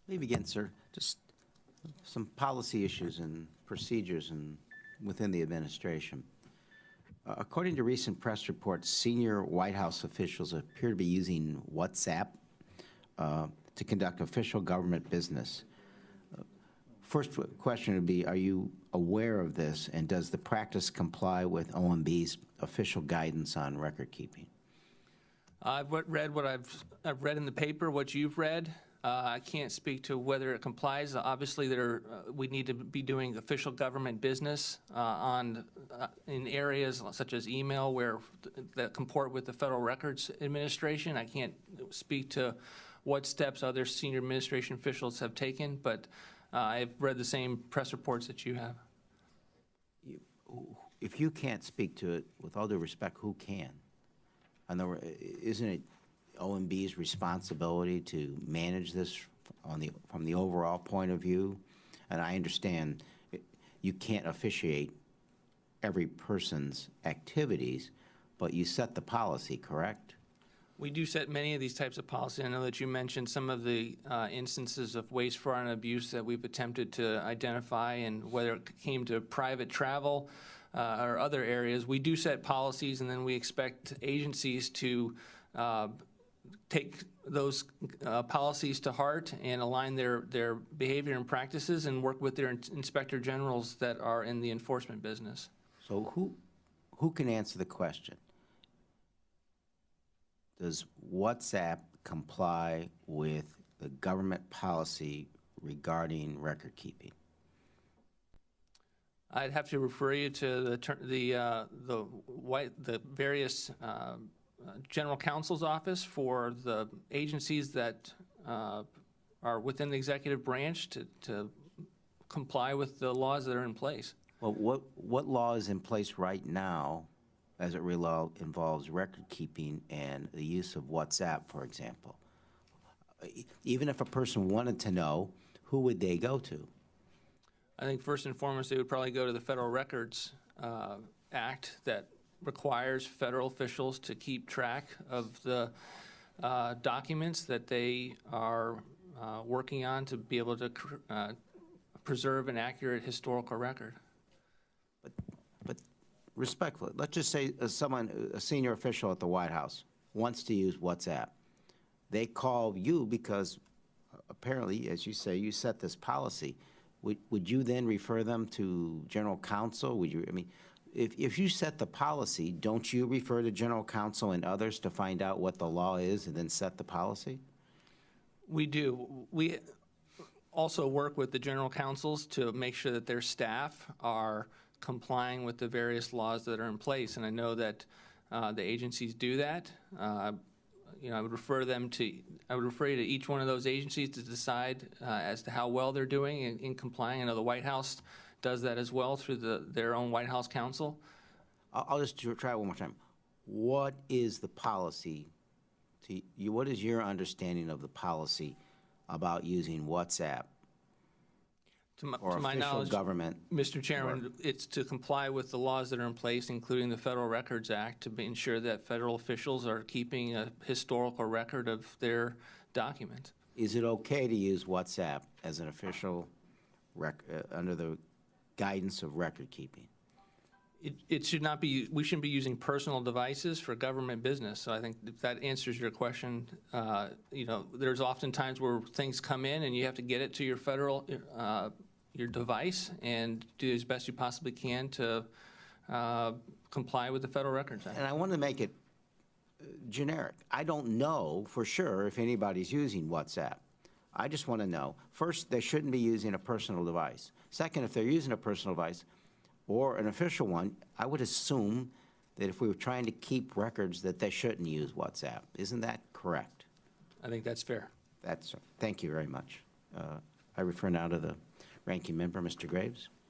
Let me begin, sir. Just some policy issues and procedures within the administration. According to recent press reports, senior White House officials appear to be using WhatsApp to conduct official government business. First question would be, are you aware of this, and does the practice comply with OMB's official guidance on record keeping? I've read what I've read in the paper, what you've read. I can't speak to whether it complies. Obviously, we need to be doing official government business in areas such as email that comport with the Federal Records Administration. I can't speak to what steps other senior administration officials have taken, but I've read the same press reports that you have. If you can't speak to it, with all due respect, who can? Isn't it OMB's responsibility to manage this from the overall point of view? And I understand you can't officiate every person's activities, but you set the policy, correct? We do set many of these types of policies. I know that you mentioned some of the instances of waste, fraud, and abuse that we've attempted to identify, and whether it came to private travel or other areas. We do set policies, and then we expect agencies to take those policies to heart and align their behavior and practices and work with their inspector generals that are in the enforcement business. So who can answer the question? Does WhatsApp comply with the government policy regarding record keeping? I'd have to refer you to the various general counsel's office for the agencies that are within the executive branch to comply with the laws that are in place. Well, what law is in place right now as it involves record keeping and the use of WhatsApp, for example? Even if a person wanted to know, who would they go to? I think first and foremost, they would probably go to the Federal Records Act that requires federal officials to keep track of the documents that they are working on to be able to preserve an accurate historical record. But respectfully, let's just say a senior official at the White House wants to use WhatsApp. They call you because apparently, as you say, you set this policy. Would you then refer them to general counsel? Would you? I mean, if you set the policy, don't you refer to general counsel and others to find out what the law is and then set the policy? We do. We also work with the general counsels to make sure that their staff are complying with the various laws that are in place, and I know that the agencies do that. I would refer you to each one of those agencies to decide as to how well they're doing in complying. I know the White House does that as well through their own White House counsel. I'll just try it one more time. What is the policy? What is your understanding of the policy about using WhatsApp? To my knowledge, government Mr. Chairman, it's to comply with the laws that are in place, including the Federal Records Act, to ensure that federal officials are keeping a historical record of their documents. Is it okay to use WhatsApp as an official under the guidance of record keeping? It should not be. We shouldn't be using personal devices for government business. So I think if that answers your question, there's often times where things come in and you have to get it to your federal your device and do as best you possibly can to comply with the Federal Records Act. And I want to make it generic. I don't know for sure if anybody's using WhatsApp. I just want to know. First, they shouldn't be using a personal device. Second, if they're using a personal device or an official one, I would assume that if we were trying to keep records that they shouldn't use WhatsApp. Isn't that correct? I think that's fair. Thank you very much. I refer now to the ranking member, Mr. Graves.